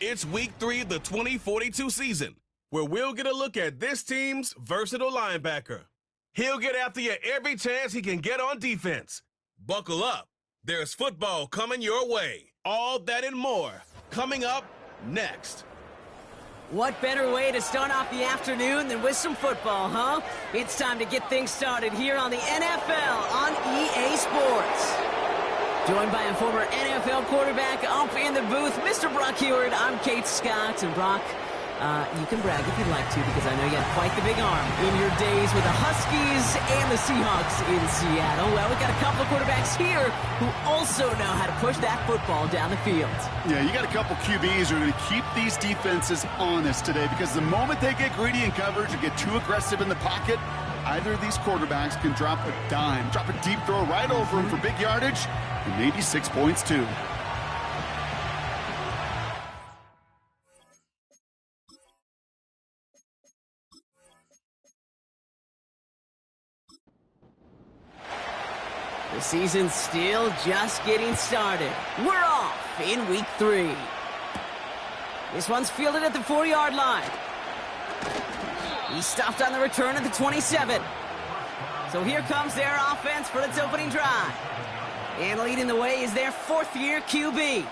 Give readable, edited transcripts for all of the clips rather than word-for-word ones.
It's week 3 of the 2042 season, where we'll get a look at this team's versatile linebacker. He'll get after you every chance he can get on defense. Buckle up. There's football coming your way. All that and more coming up next. What better way to start off the afternoon than with some football, huh? It's time to get things started here on the NFL on EA Sports. Joined by a former NFL quarterback up in the booth, Mr. Brock Hewitt. I'm Kate Scott, and Brock, you can brag if you'd like to, because I know you had quite the big arm in your days with the Huskies and the Seahawks in Seattle. Well, we've got a couple of quarterbacks here who also know how to push that football down the field. Yeah, you got a couple QBs who are going to keep these defenses honest today, because the moment they get greedy in coverage or get too aggressive in the pocket, either of these quarterbacks can drop a dime, drop a deep throw right over him for big yardage, and maybe 6 points too. The season's still just getting started. We're off in week 3. This one's fielded at the 4-yard line. He's stopped on the return at the 27. So here comes their offense for its opening drive. And leading the way is their 4th-year QB.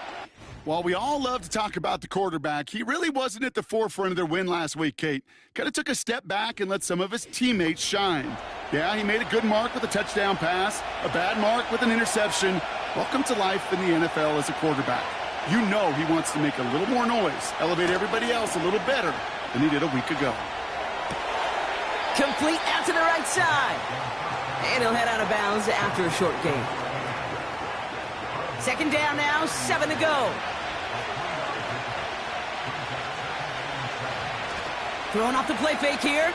While we all love to talk about the quarterback, he really wasn't at the forefront of their win last week, Kate. Kind of took a step back and let some of his teammates shine. Yeah, he made a good mark with a touchdown pass, a bad mark with an interception. Welcome to life in the NFL as a quarterback. You know he wants to make a little more noise, elevate everybody else a little better than he did a week ago. Complete out to the right side. And he'll head out of bounds after a short gain. 2nd down now, 7 to go. Throwing off the play fake here.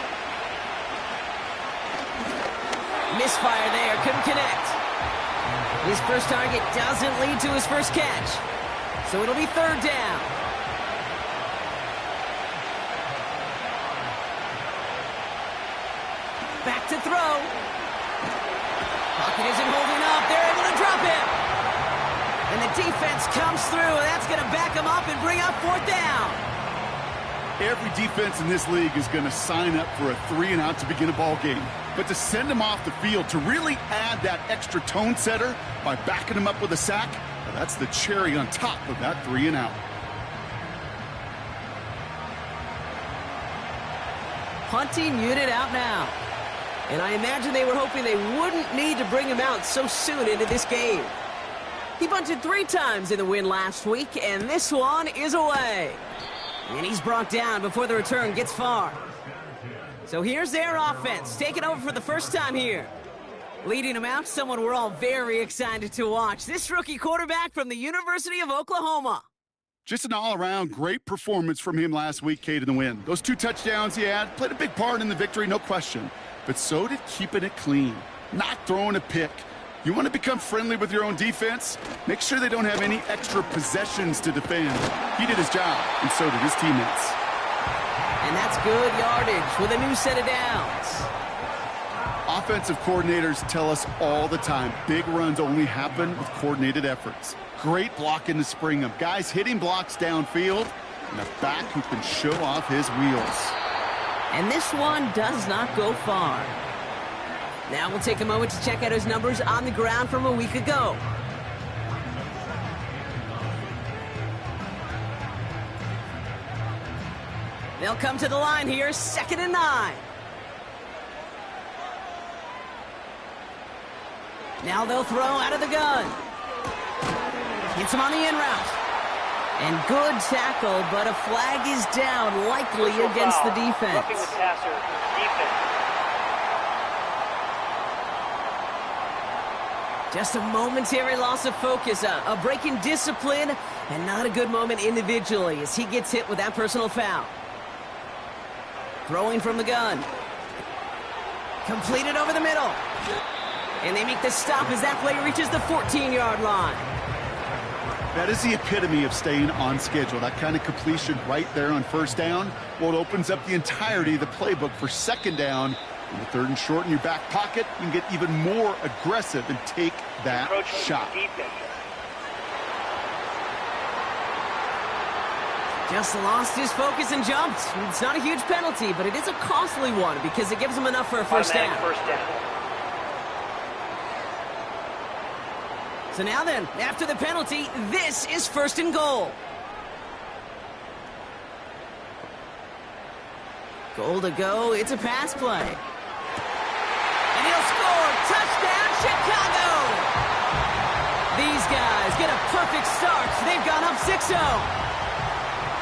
Misfire there, couldn't connect. His first target doesn't lead to his first catch. So it'll be 3rd down. Back to throw. Pocket isn't holding up. They're able to drop him. And the defense comes through. That's going to back him up and bring up 4th down. Every defense in this league is going to sign up for a 3-and-out to begin a ball game. But to send him off the field, to really add that extra tone setter by backing him up with a sack, well, that's the cherry on top of that 3-and-out. Punting unit out now. And I imagine they were hoping they wouldn't need to bring him out so soon into this game. He bunted 3 times in the win last week, and this one is away. And he's brought down before the return gets far. So here's their offense, taking over for the first time here. Leading him out, someone we're all very excited to watch. This rookie quarterback from the University of Oklahoma. Just an all-around great performance from him last week, Kate, in the win. Those 2 touchdowns he had played a big part in the victory, no question. But so did keeping it clean, not throwing a pick. You want to become friendly with your own defense? Make sure they don't have any extra possessions to defend. He did his job, and so did his teammates. And that's good yardage with a new set of downs. Offensive coordinators tell us all the time, big runs only happen with coordinated efforts. Great blocking to spring them. Guys hitting blocks downfield, and a back who can show off his wheels. And this one does not go far. Now we'll take a moment to check out his numbers on the ground from a week ago. They'll come to the line here, 2nd and 9. Now they'll throw out of the gun. Hits him on the in route. And good tackle, but a flag is down, likely against the defense. Roughing the passer, defense. Just a momentary loss of focus, a break in discipline, and not a good moment individually as he gets hit with that personal foul. Throwing from the gun. Completed over the middle. And they make the stop as that play reaches the 14-yard line. That is the epitome of staying on schedule. That kind of completion right there on 1st down. Well, it opens up the entirety of the playbook for 2nd down. In the 3rd and short in your back pocket, you can get even more aggressive and take that shot. Just lost his focus and jumped. It's not a huge penalty, but it is a costly one because it gives him enough for a first down. Automatic first down. So now then, after the penalty, this is 1st and goal. Goal to go. It's a pass play. And he'll score. Touchdown, Chicago! These guys get a perfect start. They've gone up 6-0.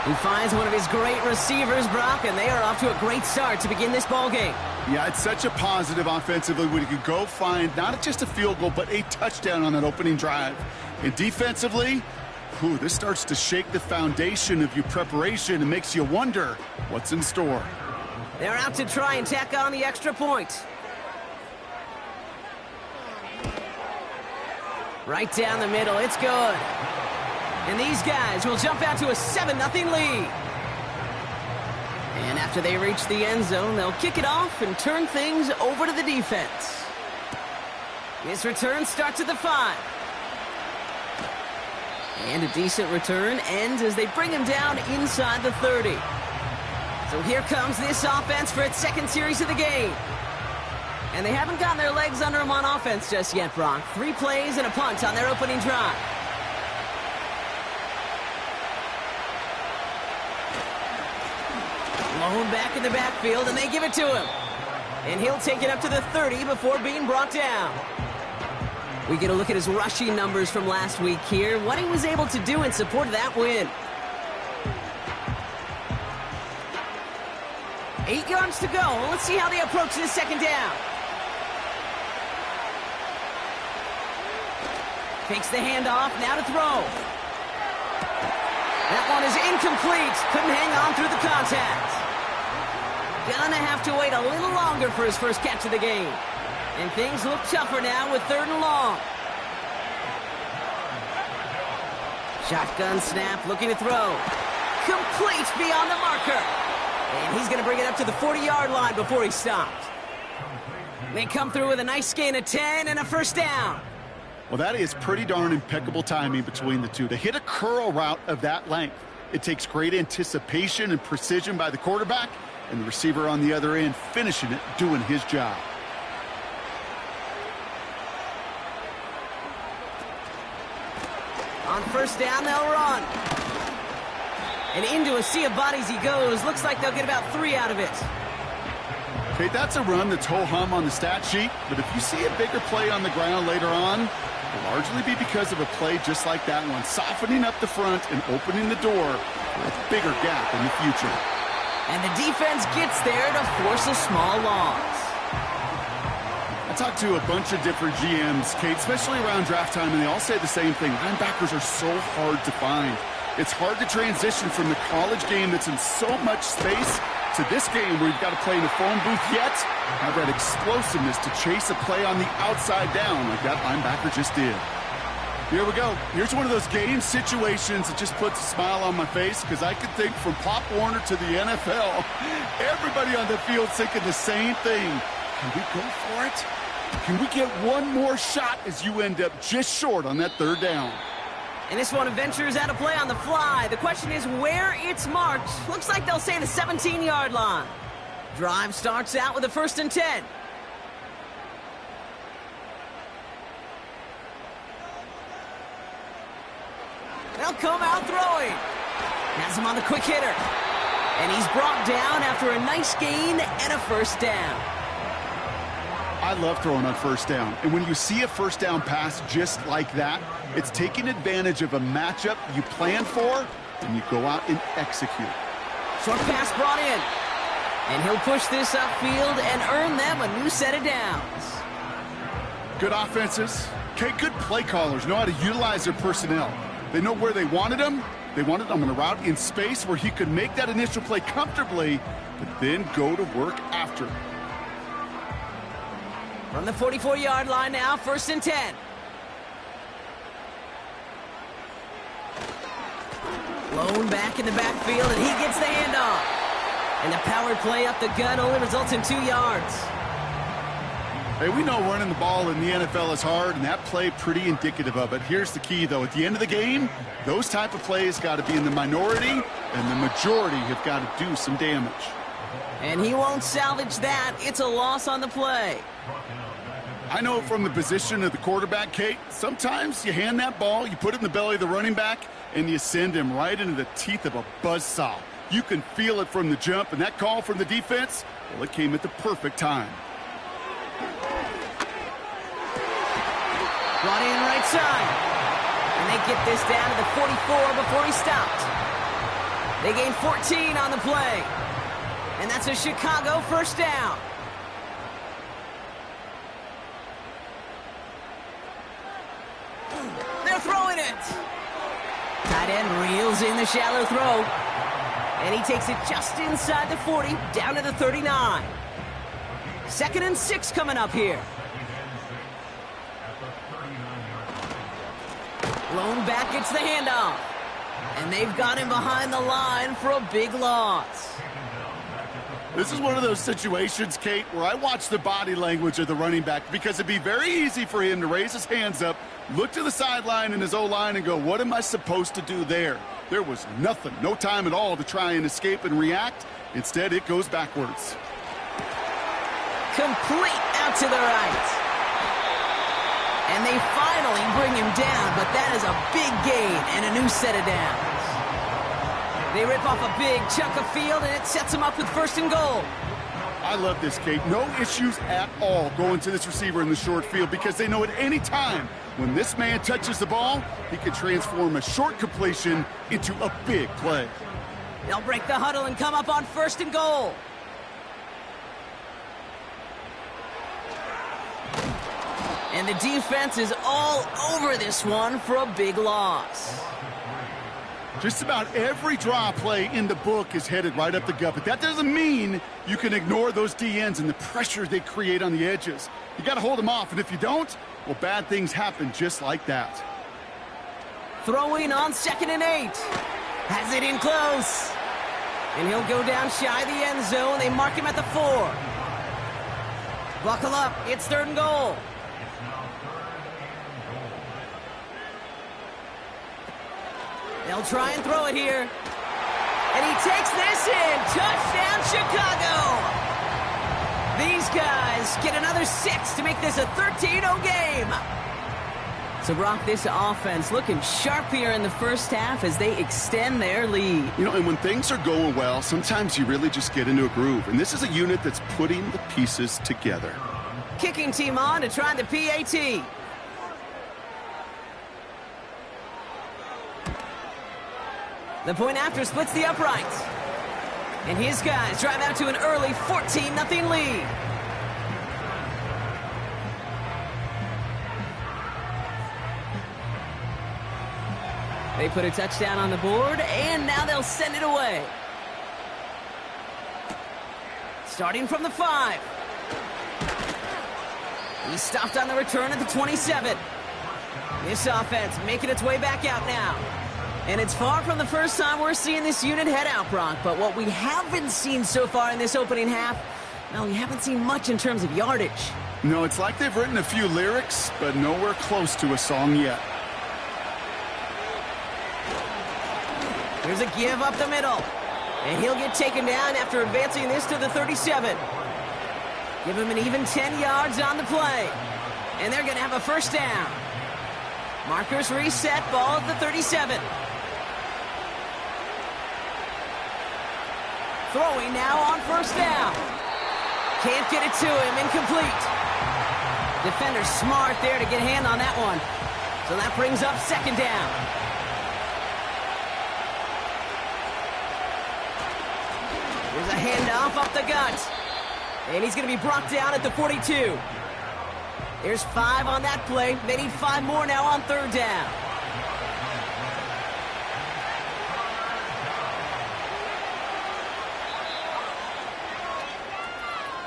He finds one of his great receivers, Brock, and they are off to a great start to begin this ball game. Yeah, it's such a positive offensively when you can go find not just a field goal, but a touchdown on that opening drive. And defensively, this starts to shake the foundation of your preparation and makes you wonder what's in store. They're out to try and tack on the extra point. Right down the middle, it's good. And these guys will jump out to a 7-0 lead. And after they reach the end zone, they'll kick it off and turn things over to the defense. This return starts at the 5. And a decent return ends as they bring him down inside the 30. So here comes this offense for its second series of the game. And they haven't gotten their legs under them on offense just yet, Brock. 3 plays and a punt on their opening drive. Lone back in the backfield, and they give it to him. And he'll take it up to the 30 before being brought down. We get a look at his rushing numbers from last week here, what he was able to do in support of that win. 8 yards to go. Let's see how they approach this second down. Takes the handoff, now to throw. That one is incomplete. Couldn't hang on through the contact. Gonna have to wait a little longer for his first catch of the game. And things look tougher now with 3rd and long. Shotgun snap, looking to throw. Complete beyond the marker. And he's going to bring it up to the 40-yard line before he stopped. They come through with a nice gain of 10 and a first down. Well, that is pretty darn impeccable timing between the two. To hit a curl route of that length, it takes great anticipation and precision by the quarterback, and the receiver on the other end finishing it, doing his job. On first down, they'll run. And into a sea of bodies he goes. Looks like they'll get about 3 out of it. Okay, that's a run that's ho-hum on the stat sheet, but if you see a bigger play on the ground later on, it'll largely be because of a play just like that one, softening up the front and opening the door for a bigger gap in the future. And the defense gets there to force a small loss. I talked to a bunch of different GMs, Kate, especially around draft time, and they all say the same thing. Linebackers are so hard to find. It's hard to transition from the college game that's in so much space to this game where you've got to play in a phone booth, yet have that explosiveness to chase a play on the outside down like that linebacker just did. Here we go. Here's one of those game situations that just puts a smile on my face because I can think from Pop Warner to the NFL, everybody on the field thinking the same thing. Can we go for it? Can we get one more shot as you end up just short on that 3rd down? And this one ventures out of play on the fly. The question is where it's marked. Looks like they'll say the 17-yard line. Drive starts out with a 1st and 10. They'll come out throwing. Has him on the quick hitter. And he's brought down after a nice gain and a first down. I love throwing on first down. And when you see a first down pass just like that, it's taking advantage of a matchup you plan for, and you go out and execute. Short pass brought in. And he'll push this upfield and earn them a new set of downs. Good offenses. Okay, good play callers know how to utilize their personnel. They know where they wanted him. They wanted him on a route in space where he could make that initial play comfortably, but then go to work after. From the 44-yard line now, 1st and 10. Lone back in the backfield, and he gets the handoff. And the power play up the gut only results in 2 yards. Hey, we know running the ball in the NFL is hard, and that play pretty indicative of it. Here's the key, though. At the end of the game, those type of plays got to be in the minority, and the majority have got to do some damage. And he won't salvage that. It's a loss on the play. I know from the position of the quarterback, Kate, sometimes you hand that ball, you put it in the belly of the running back, and you send him right into the teeth of a buzzsaw. You can feel it from the jump, and that call from the defense, well, it came at the perfect time. Brought in right side. And they get this down to the 44 before he stopped. They gain 14 on the play. And that's a Chicago first down. They're throwing it. Tight end reels in the shallow throw. And he takes it just inside the 40, down to the 39. 2nd and 6 coming up here. Blown back, gets the handoff. And they've got him behind the line for a big loss. This is one of those situations, Kate, where I watch the body language of the running back because it'd be very easy for him to raise his hands up, look to the sideline in his O-line and go, what am I supposed to do there? There was nothing, no time at all to try and escape and react. Instead, it goes backwards. Complete out to the right. And they finally bring him down, but that is a big gain and a new set of downs. They rip off a big chunk of field, and it sets him up with 1st and goal. I love this, Kate. No issues at all going to this receiver in the short field because they know at any time when this man touches the ball, he can transform a short completion into a big play. They'll break the huddle and come up on 1st and goal. And the defense is all over this one for a big loss. Just about every draw play in the book is headed right up the gut, but that doesn't mean you can ignore those DNs and the pressure they create on the edges. You got to hold them off, and if you don't, well, bad things happen just like that. Throwing on 2nd and 8. Has it in close. And he'll go down shy of the end zone. They mark him at the 4. Buckle up. It's 3rd and goal. They'll try and throw it here. And he takes this in. Touchdown, Chicago. These guys get another 6 to make this a 13-0 game. So, Brock, this offense looking sharp here in the first half as they extend their lead. You know, and when things are going well, sometimes you really just get into a groove. And this is a unit that's putting the pieces together. Kicking team on to try the PAT. The point after splits the uprights. And his guys drive out to an early 14-0 lead. They put a touchdown on the board, and now they'll send it away. Starting from the 5. He stopped on the return at the 27. This offense making its way back out now. And it's far from the first time we're seeing this unit head out, Brock. But what we haven't seen so far in this opening half, well, we haven't seen much in terms of yardage. No, it's like they've written a few lyrics, but nowhere close to a song yet. Here's a give up the middle. And he'll get taken down after advancing this to the 37. Give him an even 10 yards on the play. And they're going to have a first down. Markers reset, ball at the 37. Throwing now on first down. Can't get it to him, incomplete. Defender smart there to get a hand on that one. So that brings up 2nd down. Here's a handoff up the gut. And he's going to be brought down at the 42. There's 5 on that play. They need 5 more now on 3rd down.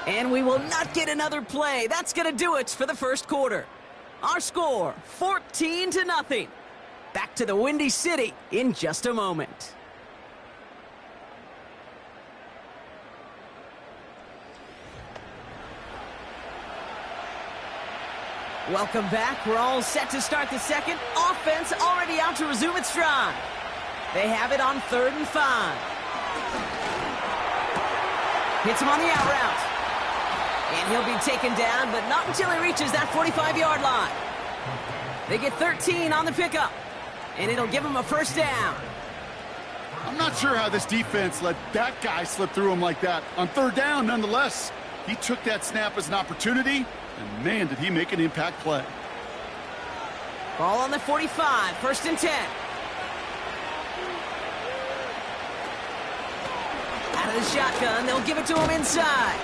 And we will not get another play. That's going to do it for the first quarter. Our score, 14-0. Back to the Windy City in just a moment. Welcome back. We're all set to start the second. Offense already out to resume its stride. They have it on 3rd and 5. Hits him on the out route. And he'll be taken down, but not until he reaches that 45-yard line. They get 13 on the pickup, and it'll give him a first down. I'm not sure how this defense let that guy slip through him like that. On 3rd down, nonetheless, he took that snap as an opportunity, and man, did he make an impact play. Ball on the 45, 1st and 10. Out of the shotgun, they'll give it to him inside.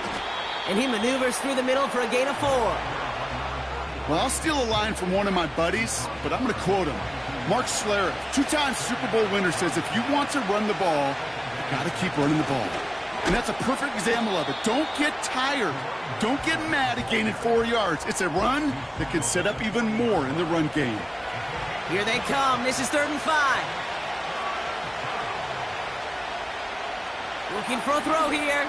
And he maneuvers through the middle for a gain of 4. Well, I'll steal a line from one of my buddies, but I'm going to quote him. Mark Schlereth, 2-time Super Bowl winner, says if you want to run the ball, you got to keep running the ball. And that's a perfect example of it. Don't get tired. Don't get mad at gaining 4 yards. It's a run that can set up even more in the run game. Here they come. This is 3rd and 5. Looking for a throw here.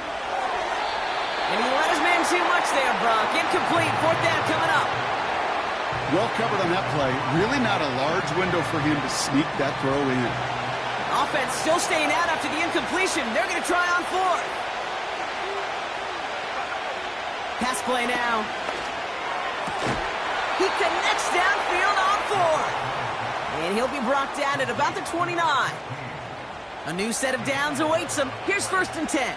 And he let his man too much there, Brock. Incomplete. 4th down coming up. Well covered on that play. Really not a large window for him to sneak that throw in. Offense still staying out after the incompletion. They're going to try on 4th. Pass play now. He connects downfield on 4th. And he'll be brought down at about the 29. A new set of downs awaits him. Here's 1st and 10.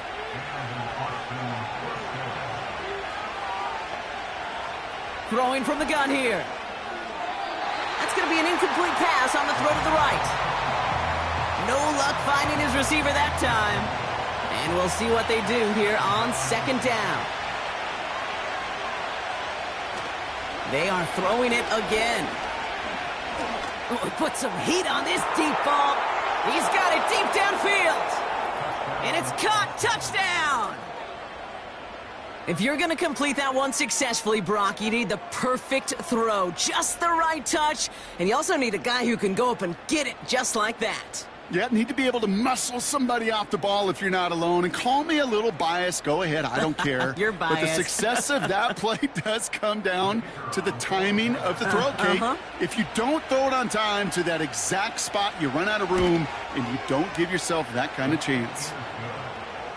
Throwing from the gun here. That's going to be an incomplete pass on the throw to the right. No luck finding his receiver that time. And we'll see what they do here on 2nd down. They are throwing it again. Oh, put some heat on this deep ball. He's got it deep downfield. And it's caught. Touchdown. If you're going to complete that one successfully, Brock, you need the perfect throw. Just the right touch. And you also need a guy who can go up and get it just like that. Yeah, need to be able to muscle somebody off the ball if you're not alone. And call me a little biased. Go ahead. I don't care. You're biased. But the success of that play does come down to the timing of the throw, Kate. If you don't throw it on time to that exact spot, you run out of room, and you don't give yourself that kind of chance.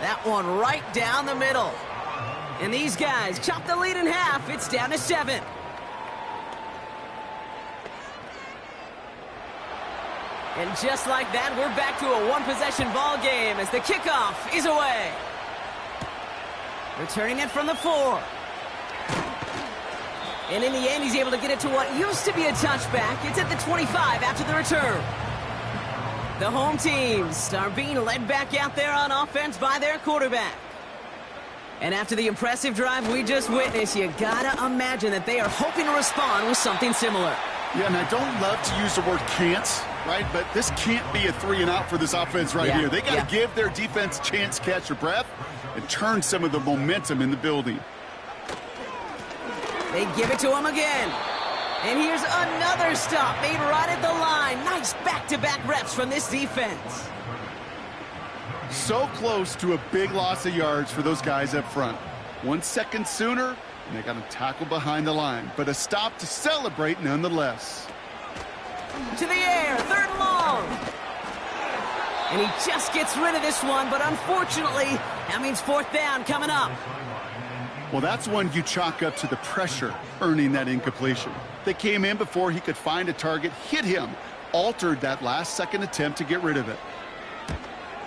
That one right down the middle. And these guys chop the lead in half. It's down to 7. And just like that, we're back to a one-possession ball game as the kickoff is away. Returning it from the 4. And in the end, he's able to get it to what used to be a touchback. It's at the 25 after the return. The home teams are being led back out there on offense by their quarterback. And after the impressive drive we just witnessed, you gotta imagine that they are hoping to respond with something similar. Yeah, and I don't love to use the word can't, right? But this can't be a 3-and-out for this offense right here. They got to give their defense a chance to catch their breath and turn some of the momentum in the building. They give it to him again. And here's another stop made right at the line. Nice back-to-back reps from this defense. So close to a big loss of yards for those guys up front. 1 second sooner, and they got to tackle behind the line. But a stop to celebrate nonetheless. To the air, 3rd and long. And he just gets rid of this one, but unfortunately, that means 4th down coming up. Well, that's one you chalk up to the pressure earning that incompletion. They came in before he could find a target, hit him, altered that last-second attempt to get rid of it.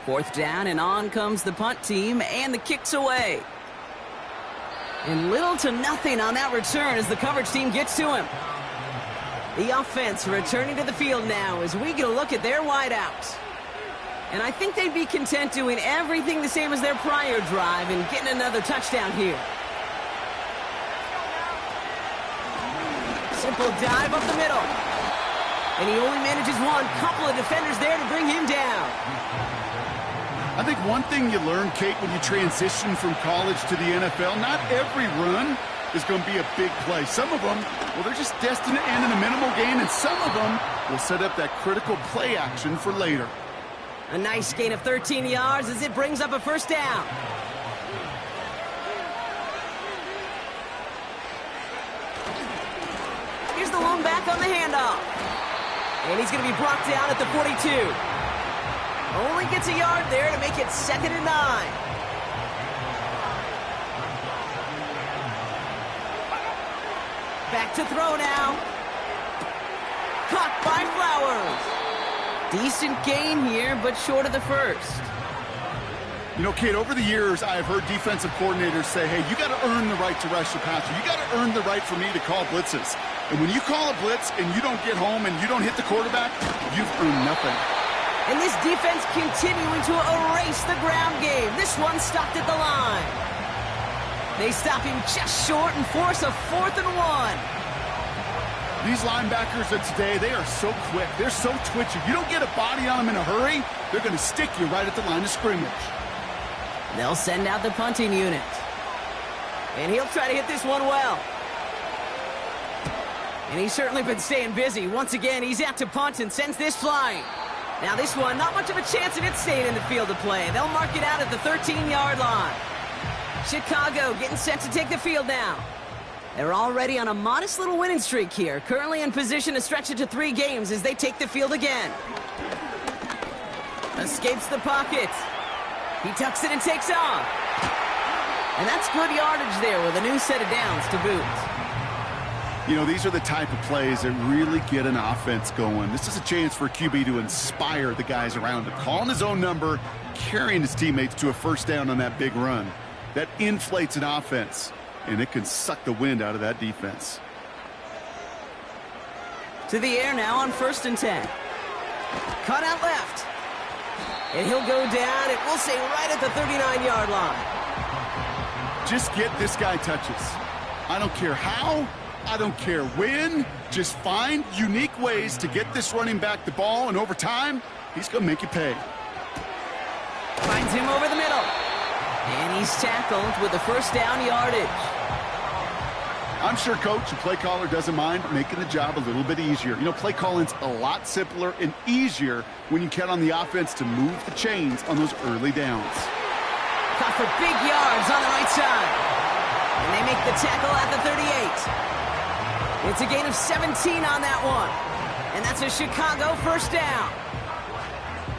4th down, and on comes the punt team, and the kick's away. And little to nothing on that return as the coverage team gets to him. The offense returning to the field now as we get a look at their wideouts. And I think they'd be content doing everything the same as their prior drive and getting another touchdown here. Simple dive up the middle. And he only manages one. Couple of defenders there to bring him down. I think one thing you learn, Kate, when you transition from college to the NFL, not every run is going to be a big play. Some of them, well, they're just destined to end in a minimal gain, and some of them will set up that critical play action for later. A nice gain of 13 yards as it brings up a 1st down. Here's the lone back on the handoff. And he's going to be brought down at the 42. Only gets a yard there to make it 2nd and 9. Back to throw now. Caught by Flowers. Decent gain here, but short of the first. You know, Kate, over the years, I've heard defensive coordinators say, hey, you got to earn the right to rush the passer. You got to earn the right for me to call blitzes. And when you call a blitz and you don't get home and you don't hit the quarterback, you've earned nothing. And this defense continuing to erase the ground game. This one stopped at the line. They stop him just short and force a 4th and 1. These linebackers of today, they are so quick. They're so twitchy. You don't get a body on them in a hurry, they're going to stick you right at the line of scrimmage. They'll send out the punting unit. And he'll try to hit this one well. And he's certainly been staying busy. Once again, he's out to punt and sends this flying. Now this one, not much of a chance of it staying in the field of play. They'll mark it out at the 13-yard line. Chicago getting set to take the field now. They're already on a modest little winning streak here. Currently in position to stretch it to 3 games as they take the field again. Escapes the pocket. He tucks it and takes off. And that's good yardage there with a new set of downs to boot. You know, these are the type of plays that really get an offense going. This is a chance for QB to inspire the guys around him. Calling his own number, carrying his teammates to a first down on that big run. That inflates an offense, and it can suck the wind out of that defense. To the air now on 1st and 10. Cut out left. And he'll go down, and we'll say right at the 39-yard line. Just get this guy touches. I don't care how, I don't care when. Just find unique ways to get this running back the ball, and over time, he's going to make you pay. Finds him over the middle. And he's tackled with the first down yardage. I'm sure coach and play caller doesn't mind making the job a little bit easier. You know, play calling's a lot simpler and easier when you count on the offense to move the chains on those early downs. Caught for big yards on the right side. And they make the tackle at the 38. It's a gain of 17 on that one. And that's a Chicago first down.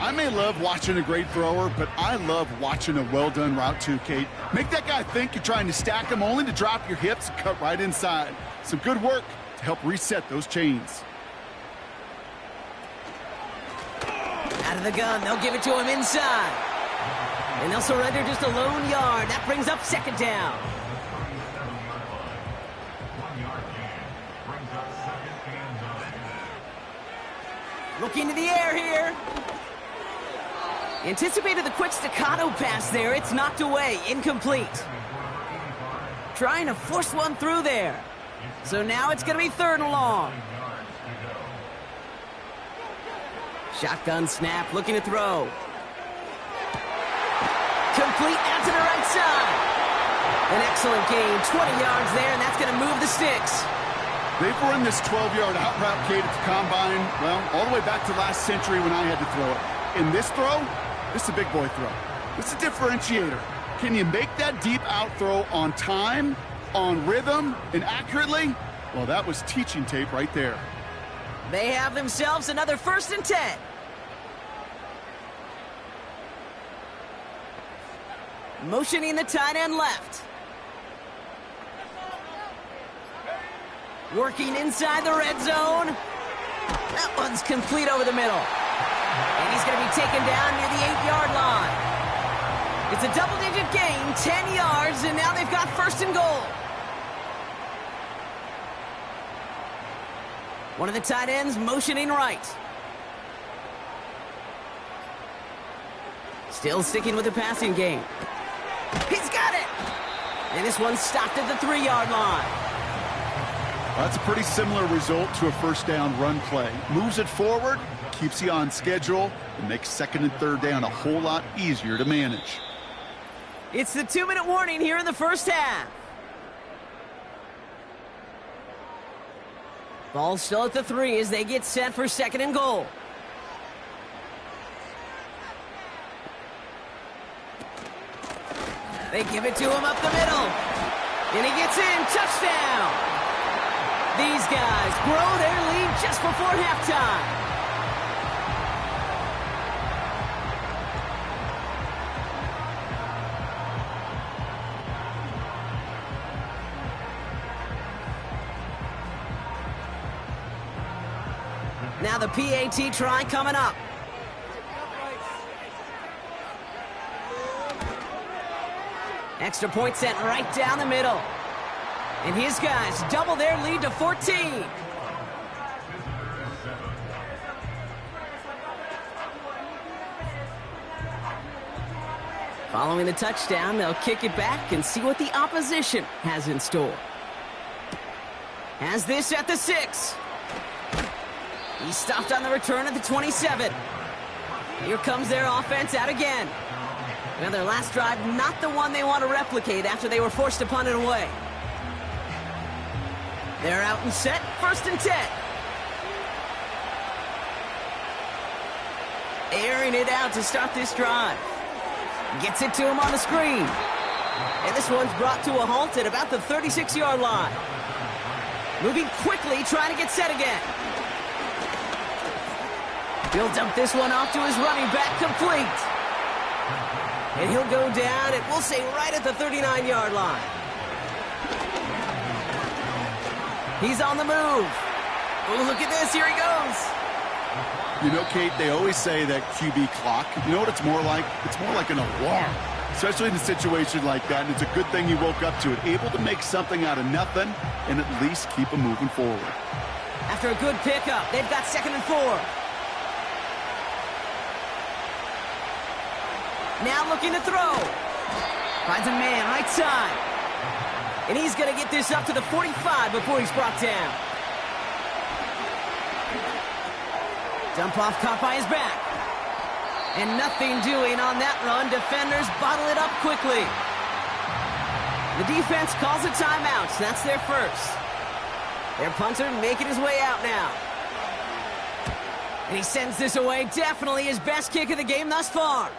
I may love watching a great thrower, but I love watching a well-done route too, Kate. Make that guy think you're trying to stack him only to drop your hips and cut right inside. Some good work to help reset those chains. Out of the gun, they'll give it to him inside. And they'll surrender just a lone yard. That brings up 2nd down. Looking to the air here. Anticipated the quick staccato pass there. It's knocked away. Incomplete. Trying to force one through there. So now it's going to be 3rd and long. Shotgun snap. Looking to throw. Complete out to the right side. An excellent gain. 20 yards there, and that's going to move the sticks. They've run this 12-yard out route, Kate, at the combine, well, all the way back to last century when I had to throw it. In this throw, this is a big boy throw. This is a differentiator. Can you make that deep out throw on time, on rhythm, and accurately? Well, that was teaching tape right there. They have themselves another 1st and 10. Motioning the tight end left. Working inside the red zone. That one's complete over the middle. And he's going to be taken down near the 8-yard line. It's a double-digit gain, 10 yards, and now they've got 1st and goal. One of the tight ends motioning right. Still sticking with the passing game. He's got it! And this one stopped at the 3-yard line. That's a pretty similar result to a first down run play. Moves it forward, keeps you on schedule, and makes 2nd and 3rd down a whole lot easier to manage. It's the 2-minute warning here in the first half. Ball still at the 3 as they get set for 2nd and goal. They give it to him up the middle. And he gets in. Touchdown. These guys grow their lead just before halftime. Now the PAT try coming up. Extra point sent right down the middle. And his guys double their lead to 14. Following the touchdown, they'll kick it back and see what the opposition has in store. Has this at the 6. He's stopped on the return at the 27. Here comes their offense out again. Well, their last drive, not the one they want to replicate after they were forced to punt it away. They're out and set, 1st and 10. Airing it out to start this drive. Gets it to him on the screen. And this one's brought to a halt at about the 36-yard line. Moving quickly, trying to get set again. He'll dump this one off to his running back, complete. And he'll go down, and we'll say right at the 39-yard line. He's on the move. Oh, look at this, here he goes. You know, Kate, they always say that QB clock, you know what it's more like? It's more like an alarm, especially in a situation like that, and it's a good thing you woke up to it, able to make something out of nothing and at least keep them moving forward. After a good pickup, they've got 2nd and 4. Now looking to throw. Finds a man right side. And he's going to get this up to the 45 before he's brought down. Dump off caught by his back. And nothing doing on that run. Defenders bottle it up quickly. The defense calls a timeout. That's their first. Their punter making his way out now. And he sends this away. Definitely his best kick of the game thus far.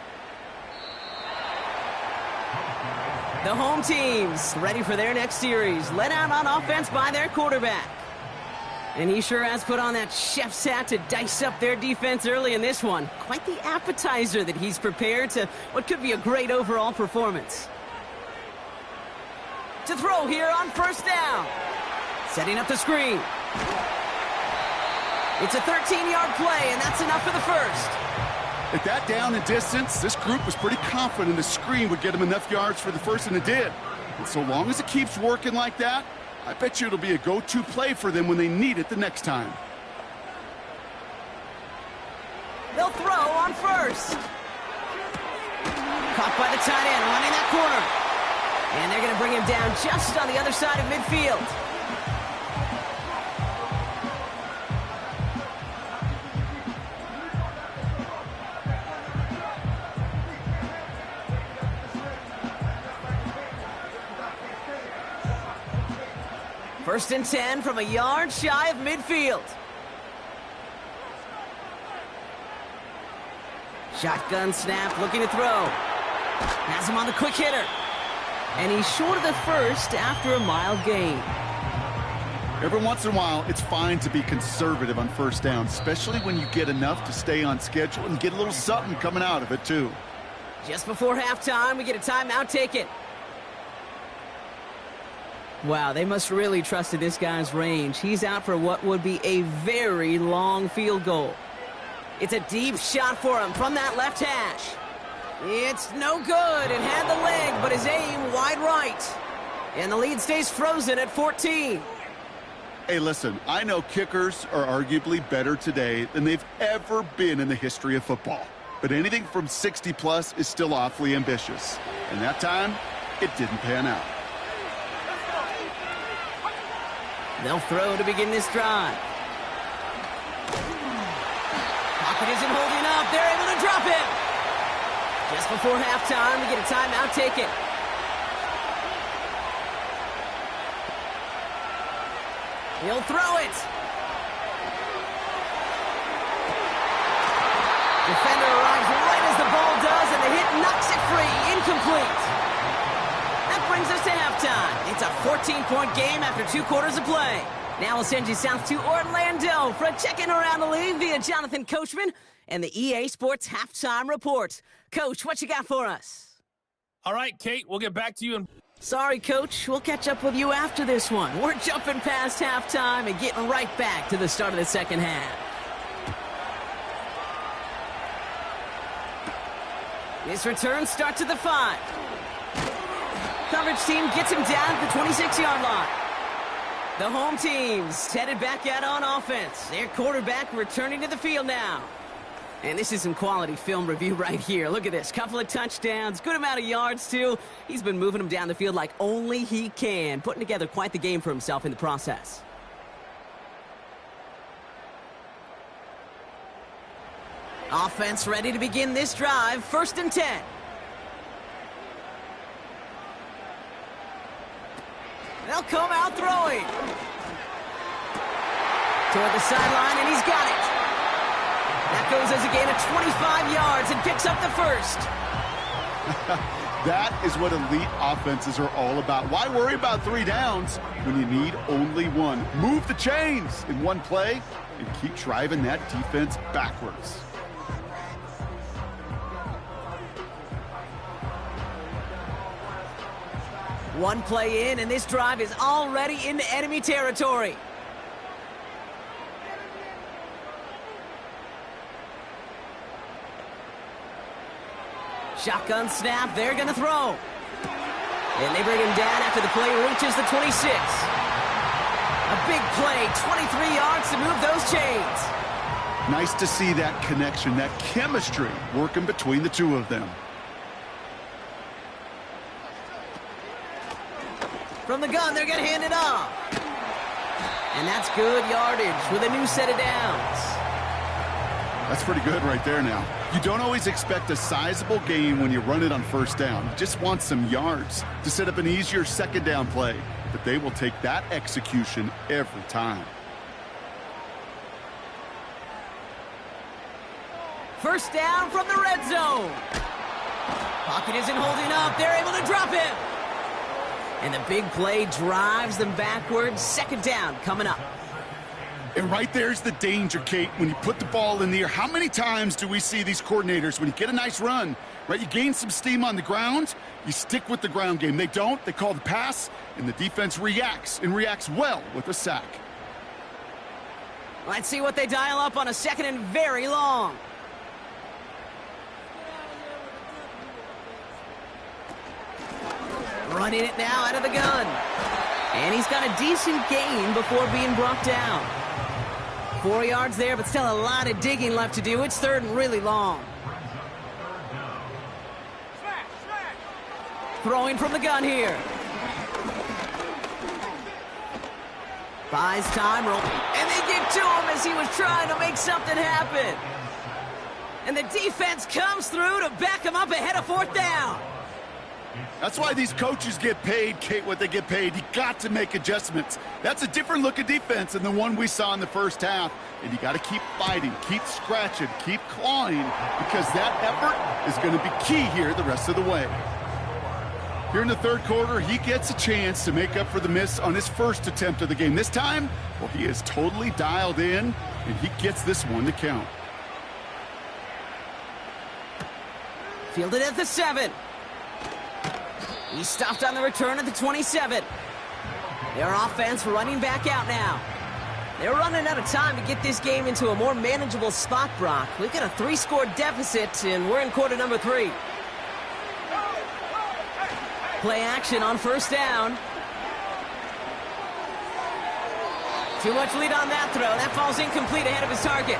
The home teams ready for their next series. Led out on offense by their quarterback. And he sure has put on that chef's hat to dice up their defense early in this one. Quite the appetizer that he's prepared to what could be a great overall performance. To throw here on 1st down. Setting up the screen. It's a 13-yard play, and that's enough for the first. At that down and distance, this group was pretty confident the screen would get them enough yards for the first, and it did. And so long as it keeps working like that, I bet you it'll be a go-to play for them when they need it the next time. They'll throw on 1st. Caught by the tight end, running that corner. And they're going to bring him down just on the other side of midfield. First and 10 from a yard shy of midfield. Shotgun snap, looking to throw. Has him on the quick hitter. And he's short of the first after a mild gain. Every once in a while, it's fine to be conservative on 1st down, especially when you get enough to stay on schedule and get a little something coming out of it, too. Just before halftime, we get a timeout taken. Wow, they must really trusted this guy's range. He's out for what would be a very long field goal. It's a deep shot for him from that left hash. It's no good. It had the leg, but his aim wide right. And the lead stays frozen at 14. Hey, listen, I know kickers are arguably better today than they've ever been in the history of football. But anything from 60-plus is still awfully ambitious. And that time, it didn't pan out. They'll throw to begin this drive. Pocket isn't holding up. They're able to drop it. Just before halftime, we get a timeout taken. He'll throw it. Defender arrives right as the ball does, and the hit knocks it free. Incomplete. That brings us to halftime. It's a 14-point game after 2 quarters of play. Now we'll send you south to Orlando for a check-in around the league via Jonathan Coachman and the EA Sports Halftime Report. Coach, what you got for us? All right, Kate, we'll get back to you in... Sorry, Coach. We'll catch up with you after this one. We're jumping past halftime and getting right back to the start of the second half. This return starts at the 5. Coverage team gets him down at the 26-yard line. The home team's headed back out on offense. Their quarterback returning to the field now. And this is some quality film review right here. Look at this. Couple of touchdowns. Good amount of yards, too. He's been moving them down the field like only he can. Putting together quite the game for himself in the process. Offense ready to begin this drive. 1st and 10. They'll come out throwing. Toward the sideline, and he's got it. That goes as a gain of 25 yards and picks up the first. That is what elite offenses are all about. Why worry about 3 downs when you need only 1? Move the chains in one play and keep driving that defense backwards. One play in, and this drive is already into enemy territory. Shotgun snap, they're going to throw. And they bring him down after the play reaches the 26. A big play, 23 yards to move those chains. Nice to see that connection, that chemistry working between the two of them. From the gun, they're going to hand it off. And that's good yardage with a new set of downs. That's pretty good right there now. You don't always expect a sizable gain when you run it on 1st down. You just want some yards to set up an easier 2nd down play. But they will take that execution every time. 1st down from the red zone. Pocket isn't holding up. They're able to drop him. And the big play drives them backwards. 2nd down coming up. And right there's the danger, Kate, when you put the ball in the air. How many times do we see these coordinators, when you get a nice run, right, you gain some steam on the ground, you stick with the ground game. They don't. They call the pass, and the defense reacts, and reacts well with a sack. Let's see what they dial up on a 2nd and very long. Running it now out of the gun. And he's got a decent gain before being brought down. 4 yards there, but still a lot of digging left to do. It's 3rd and really long. Throwing from the gun here. Buys time, roll. And they get to him as he was trying to make something happen. And the defense comes through to back him up ahead of 4th down. That's why these coaches get paid, Kate, what they get paid. You got to make adjustments. That's a different look at defense than the one we saw in the 1st half. And you got to keep fighting, keep scratching, keep clawing, because that effort is going to be key here the rest of the way. Here in the 3rd quarter, he gets a chance to make up for the miss on his 1st attempt of the game. This time, well, he is totally dialed in, and he gets this one to count. Fielded at the 7. He stopped on the return at the 27. Their offense running back out now. They're running out of time to get this game into a more manageable spot, Brock. We've got a 3-score deficit, and we're in quarter number 3. Play action on 1st down. Too much lead on that throw. That falls incomplete ahead of his target.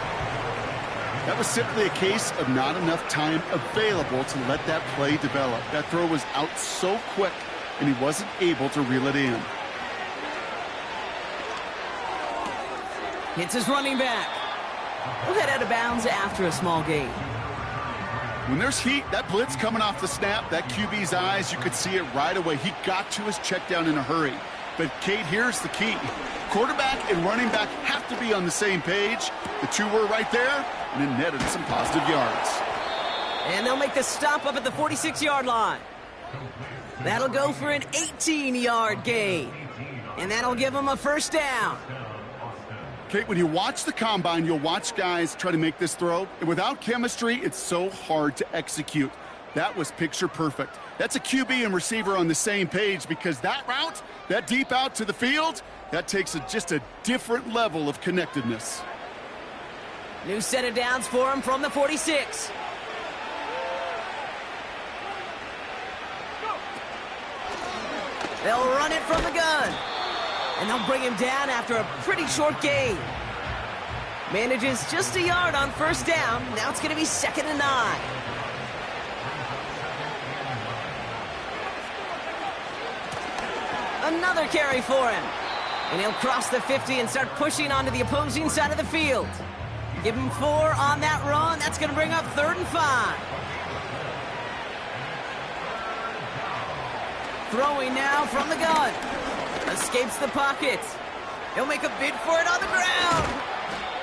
That was simply a case of not enough time available to let that play develop. That throw was out so quick, and he wasn't able to reel it in. Hits his running back. We'll head out of bounds after a small gain. When there's heat, that blitz coming off the snap, that QB's eyes, you could see it right away. He got to his check down in a hurry. But, Kate, here's the key. Quarterback and running back have to be on the same page. The two were right there, and it netted some positive yards. And they'll make the stop up at the 46-yard line. That'll go for an 18-yard gain. And that'll give them a 1st down. Kate, when you watch the combine, you'll watch guys try to make this throw. And without chemistry, it's so hard to execute. That was picture perfect. That's a QB and receiver on the same page, because that route, that deep out to the field, that takes just a different level of connectedness. New set of downs for him from the 46. They'll run it from the gun. And they'll bring him down after a pretty short gain. Manages just a yard on first down. Now it's going to be 2nd and 9. Another carry for him. And he'll cross the 50 and start pushing onto the opposing side of the field. Give him 4 on that run. That's going to bring up 3rd and 5. Throwing now from the gun. Escapes the pocket. He'll make a bid for it on the ground.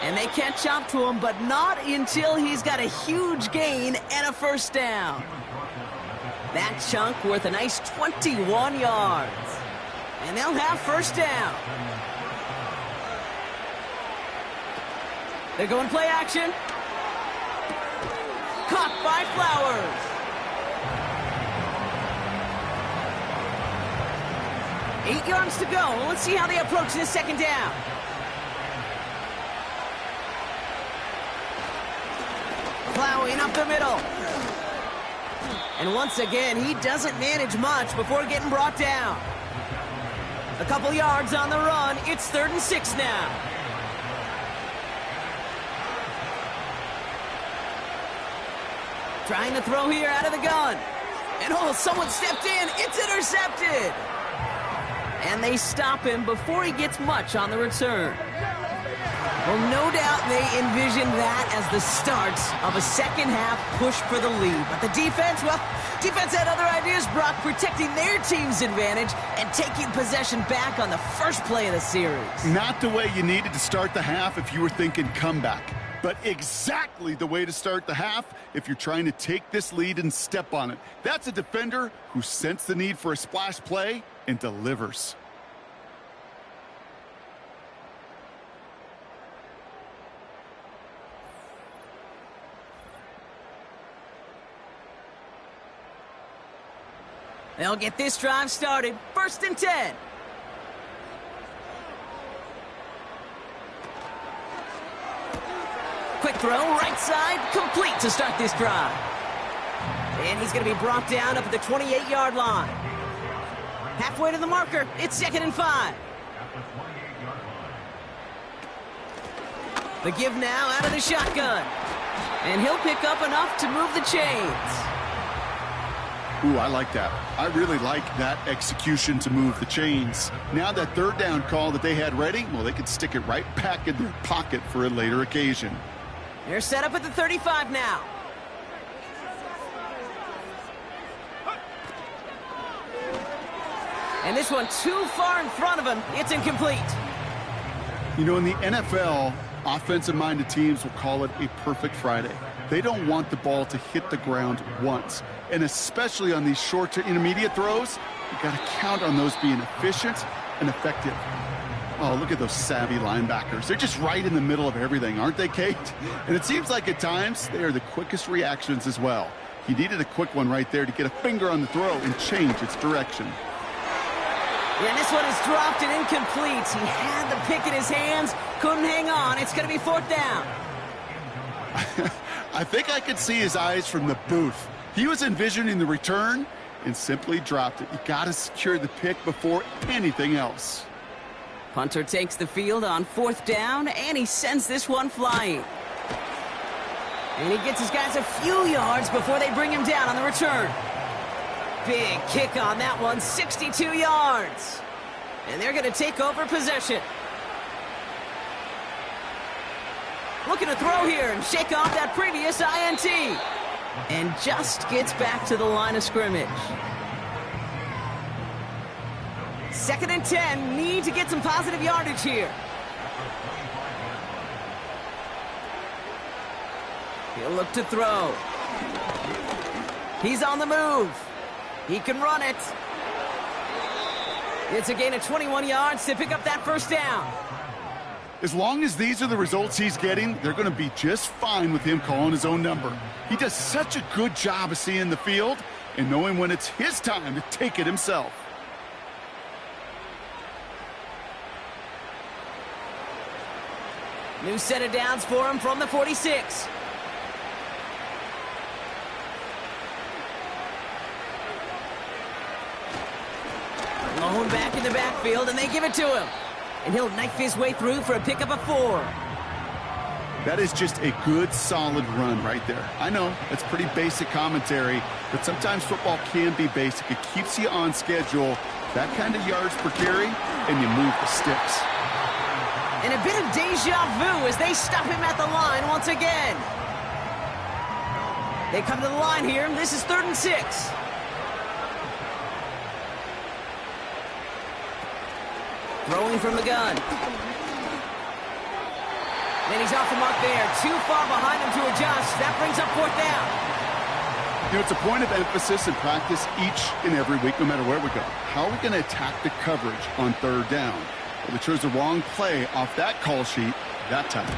And they catch up to him, but not until he's got a huge gain and a first down. That chunk worth a nice 21 yards. And they'll have first down. They're going play action. Caught by Flowers. Eight yards to go. Let's see how they approach this second down. Plowing up the middle. And once again, he doesn't manage much before getting brought down. A couple yards on the run. It's 3rd and 6 now. Trying to throw here out of the gun. And oh, someone stepped in. It's intercepted. And they stop him before he gets much on the return. Well, no doubt they envision that as the start of a second-half push for the lead. But the defense, well, defense had other ideas, Brock, protecting their team's advantage and taking possession back on the first play of the series. Not the way you needed to start the half if you were thinking comeback, but exactly the way to start the half if you're trying to take this lead and step on it. That's a defender who sensed the need for a splash play and delivers. They'll get this drive started. 1st and 10. Quick throw, right side, complete to start this drive. And he's going to be brought down up at the 28-yard line. Halfway to the marker, it's 2nd and 5. The give now out of the shotgun. And he'll pick up enough to move the chains. Ooh, I like that. I really like that execution to move the chains. Now that 3rd down call that they had ready, well, they could stick it right back in their pocket for a later occasion. They're set up at the 35 now. And this one too far in front of him. It's incomplete. You know, in the NFL, offensive-minded teams will call it a perfect Friday. They don't want the ball to hit the ground once. And especially on these short to intermediate throws, you got to count on those being efficient and effective. Oh, look at those savvy linebackers. They're just right in the middle of everything, aren't they, Kate? And it seems like at times they are the quickest reactions as well. He needed a quick one right there to get a finger on the throw and change its direction. And this one is dropped and incomplete. He had the pick in his hands, couldn't hang on. It's going to be 4th down. I think I could see his eyes from the booth. He was envisioning the return and simply dropped it. You got to secure the pick before anything else. Punter takes the field on 4th down, and he sends this one flying. And he gets his guys a few yards before they bring him down on the return. Big kick on that one, 62 yards. And they're going to take over possession. Looking to throw here and shake off that previous INT. And just gets back to the line of scrimmage. 2nd and 10, need to get some positive yardage here. He'll look to throw. He's on the move. He can run it. It's a gain of 21 yards to pick up that first down. As long as these are the results he's getting, they're going to be just fine with him calling his own number. He does such a good job of seeing the field and knowing when it's his time to take it himself. New set of downs for him from the 46. Lone back in the backfield, and they give it to him. And he'll knife his way through for a pickup of 4. That is just a good, solid run right there. I know, that's pretty basic commentary, but sometimes football can be basic. It keeps you on schedule, that kind of yards per carry, and you move the sticks. And a bit of deja vu as they stop him at the line once again. They come to the line here. This is 3rd and 6. Throwing from the gun. Then he's off the mark there. Too far behind him to adjust. That brings up 4th down. You know, it's a point of emphasis in practice each and every week, no matter where we go. How are we going to attack the coverage on 3rd down? Well, they chose the wrong play off that call sheet that time.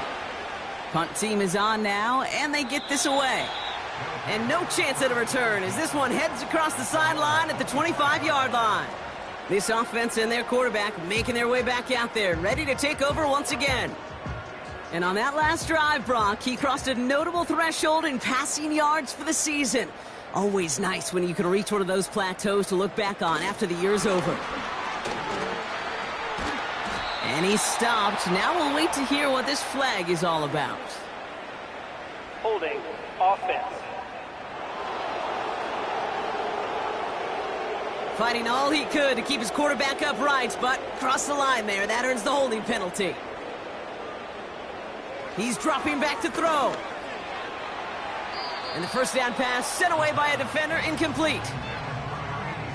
Punt team is on now, and they get this away. And no chance at a return as this one heads across the sideline at the 25-yard line. This offense and their quarterback making their way back out there, ready to take over once again. And on that last drive, Brock, he crossed a notable threshold in passing yards for the season. Always nice when you can reach one of those plateaus to look back on after the year's over. And he stopped. Now we'll wait to hear what this flag is all about. Holding offense. Fighting all he could to keep his quarterback upright, but crossed the line there. That earns the holding penalty. He's dropping back to throw. And the first down pass sent away by a defender, incomplete.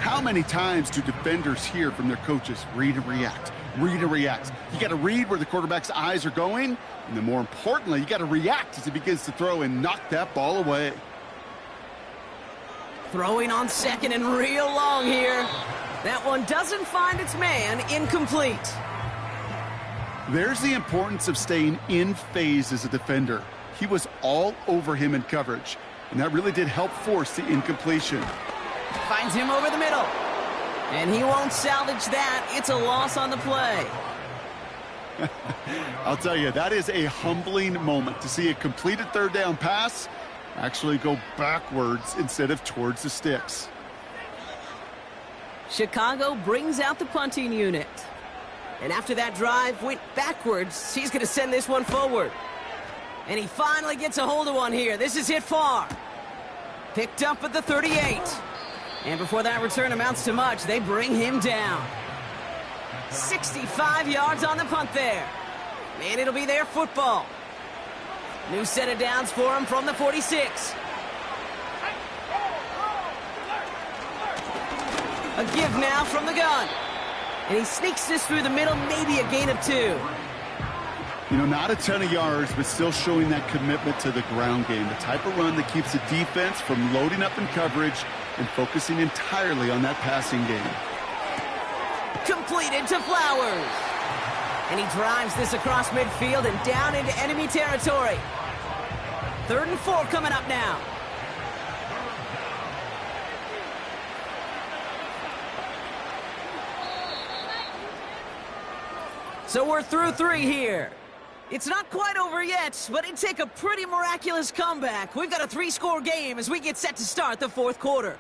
How many times do defenders hear from their coaches, read and react, read and react? You got to read where the quarterback's eyes are going, and then more importantly, you got to react as he begins to throw and knock that ball away. Throwing on 2nd and real long here. That one doesn't find its man, incomplete. There's the importance of staying in phase as a defender. He was all over him in coverage, and that really did help force the incompletion. Finds him over the middle. And he won't salvage that. It's a loss on the play. I'll tell you, that is a humbling moment to see a completed 3rd down pass actually go backwards instead of towards the sticks. Chicago brings out the punting unit. And after that drive went backwards, he's going to send this one forward. And he finally gets a hold of one here. This is hit far. Picked up at the 38. And before that return amounts to much, they bring him down. 65 yards on the punt there. And it'll be their football. New set of downs for him from the 46. A give now from the gun. And he sneaks this through the middle, maybe a gain of 2. You know, not a ton of yards, but still showing that commitment to the ground game. The type of run that keeps the defense from loading up in coverage and focusing entirely on that passing game. Completed to Flowers. And he drives this across midfield and down into enemy territory. 3rd and 4 coming up now. So we're through 3 here. It's not quite over yet, but it'd take a pretty miraculous comeback. We've got a 3-score game as we get set to start the 4th quarter.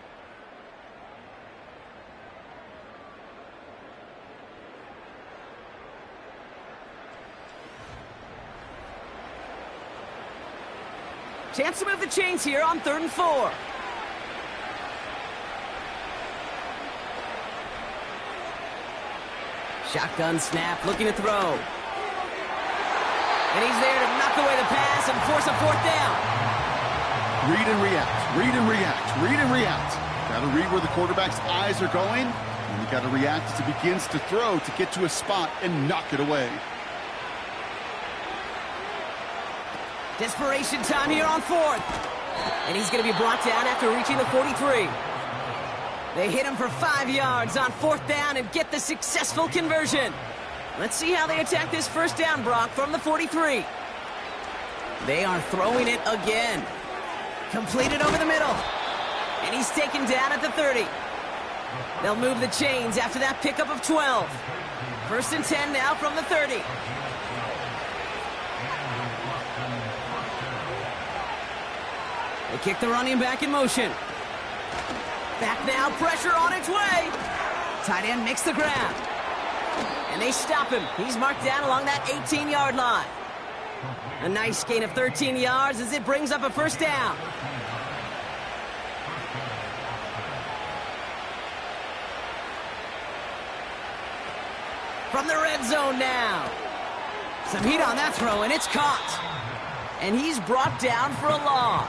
Chance to move the chains here on 3rd and 4. Shotgun snap, looking to throw. And he's there to knock away the pass and force a 4th down. Read and react, read and react, read and react. Got to read where the quarterback's eyes are going, and you got to react as he begins to throw to get to a spot and knock it away. Desperation time here on 4th. And he's going to be brought down after reaching the 43. They hit him for 5 yards on 4th down and get the successful conversion. Let's see how they attack this first down, Brock, from the 43. They are throwing it again. Completed over the middle. And he's taken down at the 30. They'll move the chains after that pickup of 12. First and 10 now from the 30. They kick the running back in motion. Back now, pressure on its way. Tight end makes the grab. And they stop him. He's marked down along that 18-yard line. A nice gain of 13 yards as it brings up a first down. From the red zone now. Some heat on that throw, and it's caught. And he's brought down for a loss.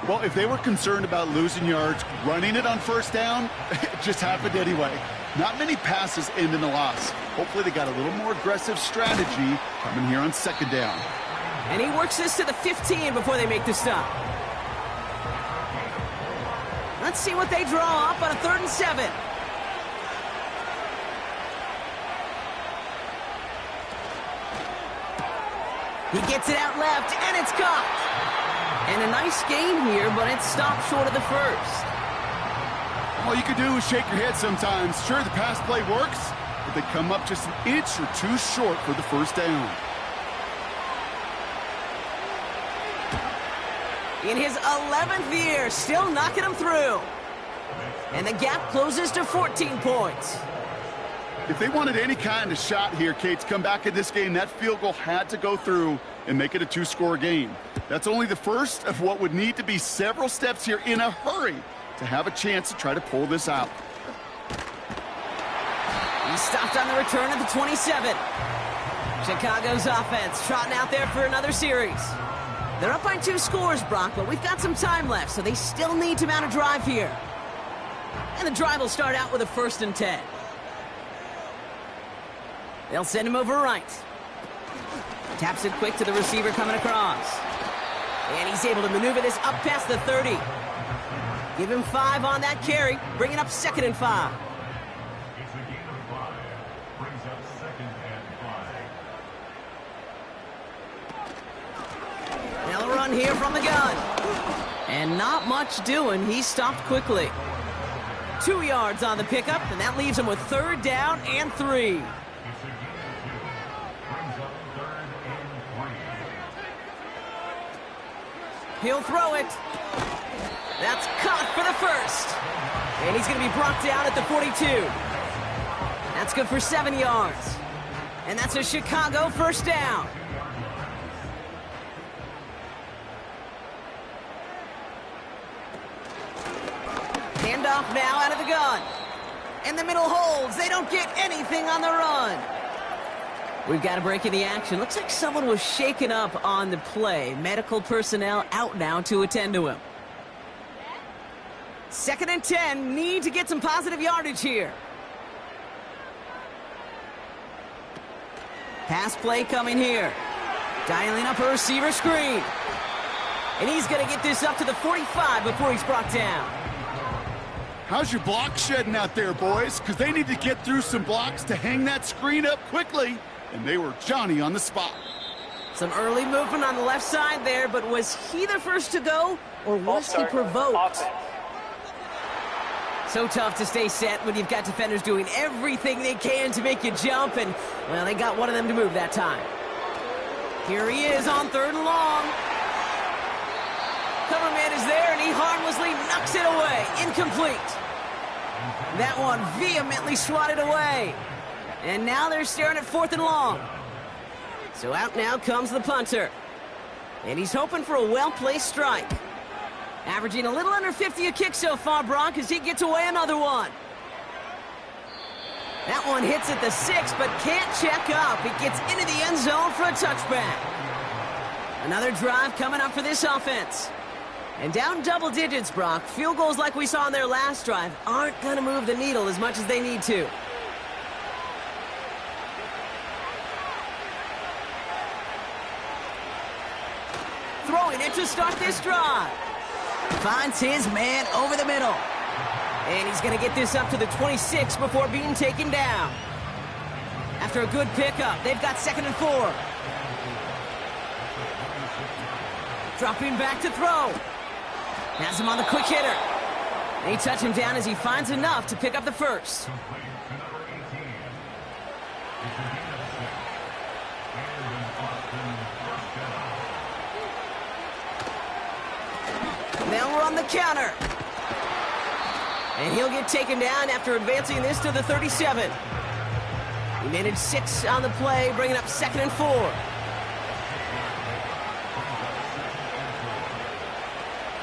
Well, if they were concerned about losing yards, running it on first down, it just happened anyway. Not many passes end in a loss. Hopefully they got a little more aggressive strategy coming here on second down. And he works this to the 15 before they make the stop. Let's see what they draw up on a 3rd and 7. He gets it out left, and it's caught. And a nice gain here, but it's stopped short of the first. All you can do is shake your head sometimes. Sure, the pass play works, but they come up just an inch or two short for the first down. In his 11th year, still knocking him through. And the gap closes to 14 points. If they wanted any kind of shot here, Kate, to come back in this game, that field goal had to go through and make it a 2-score game. That's only the first of what would need to be several steps here in a hurry to have a chance to try to pull this out. He's stopped on the return at the 27. Chicago's offense trotting out there for another series. They're up by 2 scores, Brock, but we've got some time left, so they still need to mount a drive here. And the drive will start out with a 1st and 10. They'll send him over right. Taps it quick to the receiver coming across. And he's able to maneuver this up past the 30. Give him 5 on that carry, bringing up 2nd and 5. They'll run here from the gun. And not much doing. He stopped quickly. 2 yards on the pickup, and that leaves him with 3rd down and 3. He'll throw it. That's caught for the first. And he's going to be brought down at the 42. That's good for 7 yards. And that's a Chicago first down. Handoff now out of the gun. And the middle holds. They don't get anything on the run. We've got a break in the action. Looks like someone was shaken up on the play. Medical personnel out now to attend to him. 2nd and 10. Need to get some positive yardage here. Pass play coming here. Dialing up a receiver screen. And he's going to get this up to the 45 before he's brought down. How's your block shedding out there, boys? Because they need to get through some blocks to hang that screen up quickly. And they were Johnny on the spot. Some early movement on the left side there, but was he the first to go, or was he provoked? So tough to stay set when you've got defenders doing everything they can to make you jump, and, well, they got one of them to move that time. Here he is on 3rd and long. Cover man is there, and he harmlessly knocks it away. Incomplete. That one vehemently swatted away. And now they're staring at 4th and long. So out now comes the punter. And he's hoping for a well-placed strike. Averaging a little under 50 a kick so far, Brock, as he gets away another one. That one hits at the 6, but can't check up. It gets into the end zone for a touchback. Another drive coming up for this offense. And down double digits, Brock. Field goals like we saw on their last drive aren't going to move the needle as much as they need to. Throwing it to start this drive. Finds his man over the middle. And he's going to get this up to the 26 before being taken down. After a good pickup, they've got 2nd and 4. Dropping back to throw. Has him on the quick hitter. They touch him down as he finds enough to pick up the first. They'll run the counter. And he'll get taken down after advancing this to the 37. He managed 6 on the play, bringing up 2nd and 4.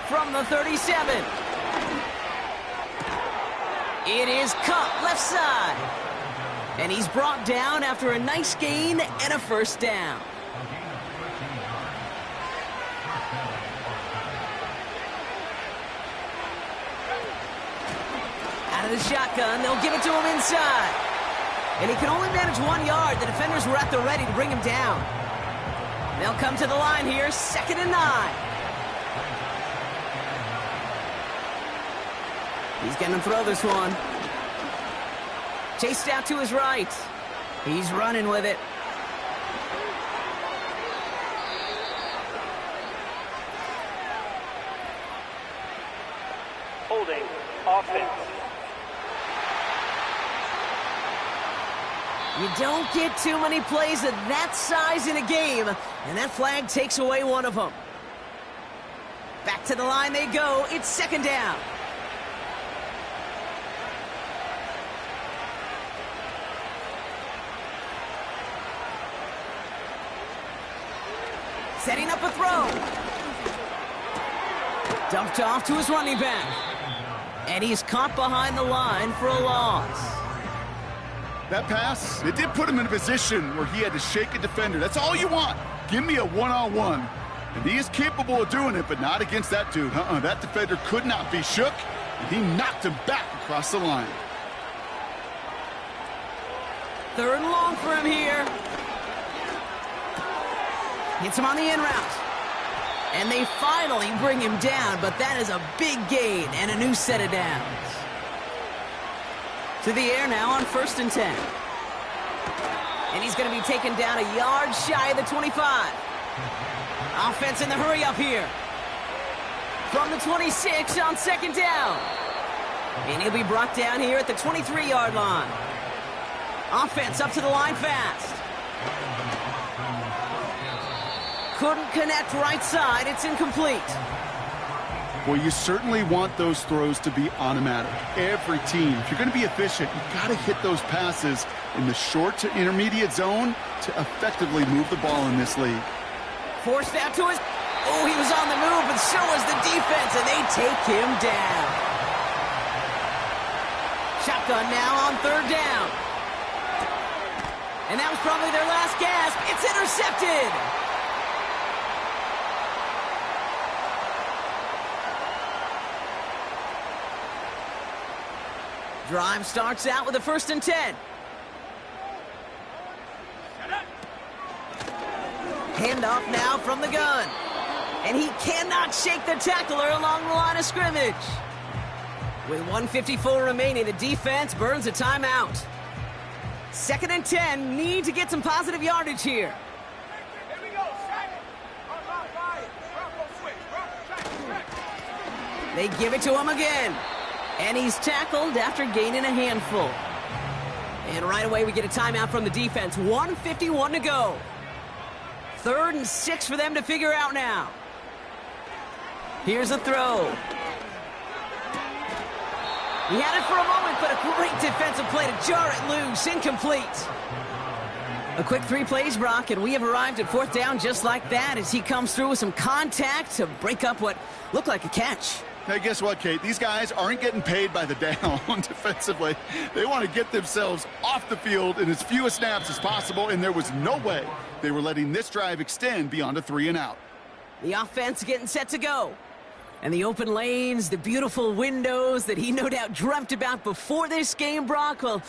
From the 37. It is cut left side. And he's brought down after a nice gain and a first down. Out of the shotgun, they'll give it to him inside. And he can only manage 1 yard. The defenders were at the ready to bring him down. They'll come to the line here, 2nd and 9. He's going to throw this one. Chased out to his right. He's running with it. Holding. Offense. You don't get too many plays of that size in a game, and that flag takes away one of them. Back to the line they go. It's 2nd down. Setting up a throw. Dumped off to his running back. And he's caught behind the line for a loss. That pass, it did put him in a position where he had to shake a defender. That's all you want. Give me a one-on-one. And he is capable of doing it, but not against that dude. That defender could not be shook, and he knocked him back across the line. 3rd and long for him here. Hits him on the in route. And they finally bring him down, but that is a big gain and a new set of downs. To the air now on 1st and 10. And he's going to be taken down a yard shy of the 25. Offense in the hurry up here. From the 26 on 2nd down. And he'll be brought down here at the 23-yard line. Offense up to the line fast. Couldn't connect right side. It's incomplete. Well, you certainly want those throws to be automatic. Every team, if you're going to be efficient, you've got to hit those passes in the short to intermediate zone to effectively move the ball in this league. Forced out to his... Oh, he was on the move, but so was the defense, and they take him down. Shotgun now on 3rd down. And that was probably their last gasp. It's intercepted. Drive starts out with a 1st and 10. Handoff now from the gun. And he cannot shake the tackler along the line of scrimmage. With 1:54 remaining, the defense burns a timeout. 2nd and 10, need to get some positive yardage here. They give it to him again. And he's tackled after gaining a handful. And right away we get a timeout from the defense. 1:51 to go. 3rd and 6 for them to figure out now. Here's a throw. He had it for a moment, but a great defensive play to jar it loose. Incomplete. A quick 3 plays, Brock, and we have arrived at 4th down just like that as he comes through with some contact to break up what looked like a catch. Now, guess what, Kate? These guys aren't getting paid by the down defensively. They want to get themselves off the field in as few snaps as possible, and there was no way they were letting this drive extend beyond a 3 and out. The offense getting set to go. And the open lanes, the beautiful windows that he no doubt dreamt about before this game, Brock, well,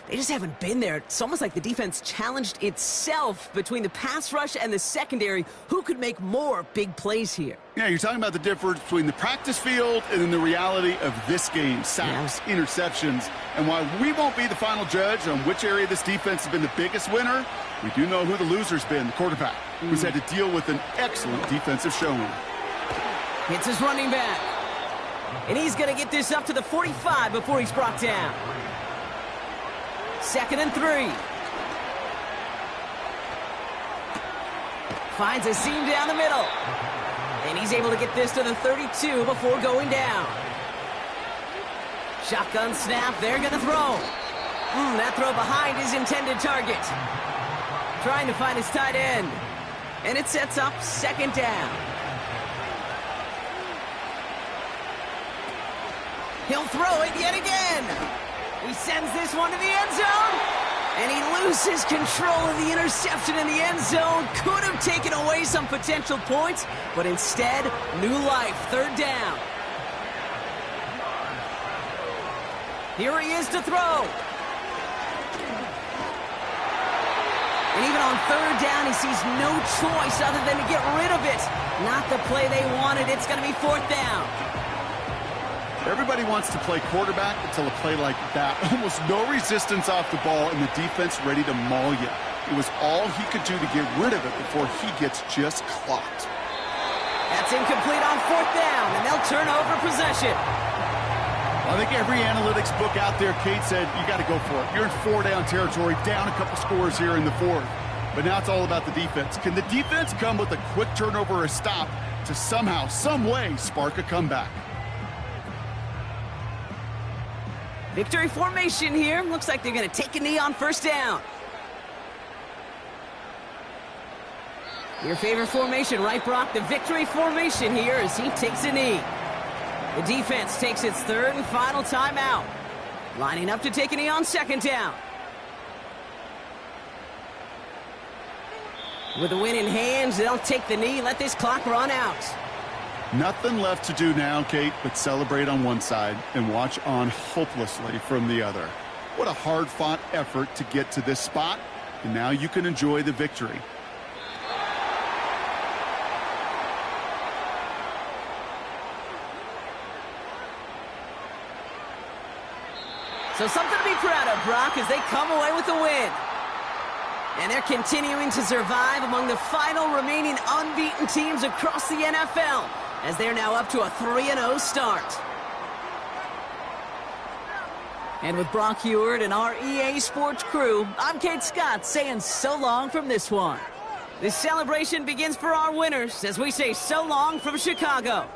they just haven't been there. It's almost like the defense challenged itself between the pass rush and the secondary. Who could make more big plays here? Yeah, you're talking about the difference between the practice field and then the reality of this game. Sacks, interceptions. And while we won't be the final judge on which area this defense has been the biggest winner, we do know who the loser's been, the quarterback, who's had to deal with an excellent defensive showing. Hits his running back. And he's going to get this up to the 45 before he's brought down. 2nd and 3. Finds a seam down the middle. And he's able to get this to the 32 before going down. Shotgun snap. They're going to throw. That throw behind his intended target. Trying to find his tight end. And it sets up 2nd down. He'll throw it yet again. He sends this one to the end zone. And he loses control of the interception in the end zone. Could have taken away some potential points, but instead, new life, 3rd down. Here he is to throw. And even on 3rd down, he sees no choice other than to get rid of it. Not the play they wanted. It's going to be 4th down. Everybody wants to play quarterback until a play like that. Almost no resistance off the ball and the defense ready to maul you. It was all he could do to get rid of it before he gets just clocked. That's incomplete on 4th down, and they'll turn over possession. Well, I think every analytics book out there, Kate, said you got to go for it. You're in 4-down territory, down a couple scores here in the 4th. But now it's all about the defense. Can the defense come with a quick turnover or a stop to somehow, some way, spark a comeback? Victory formation here. Looks like they're going to take a knee on 1st down. Your favorite formation, right, Brock? The victory formation here as he takes a knee. The defense takes its 3rd and final timeout. Lining up to take a knee on 2nd down. With the win in hands, they'll take the knee, let this clock run out. Nothing left to do now, Kate, but celebrate on one side and watch on hopelessly from the other. What a hard-fought effort to get to this spot, and now you can enjoy the victory. So something to be proud of, Brock, as they come away with the win. And they're continuing to survive among the final remaining unbeaten teams across the NFL, as they're now up to a 3-0 start. And with Brock Heward and our EA Sports crew, I'm Kate Scott saying so long from this one. This celebration begins for our winners as we say so long from Chicago.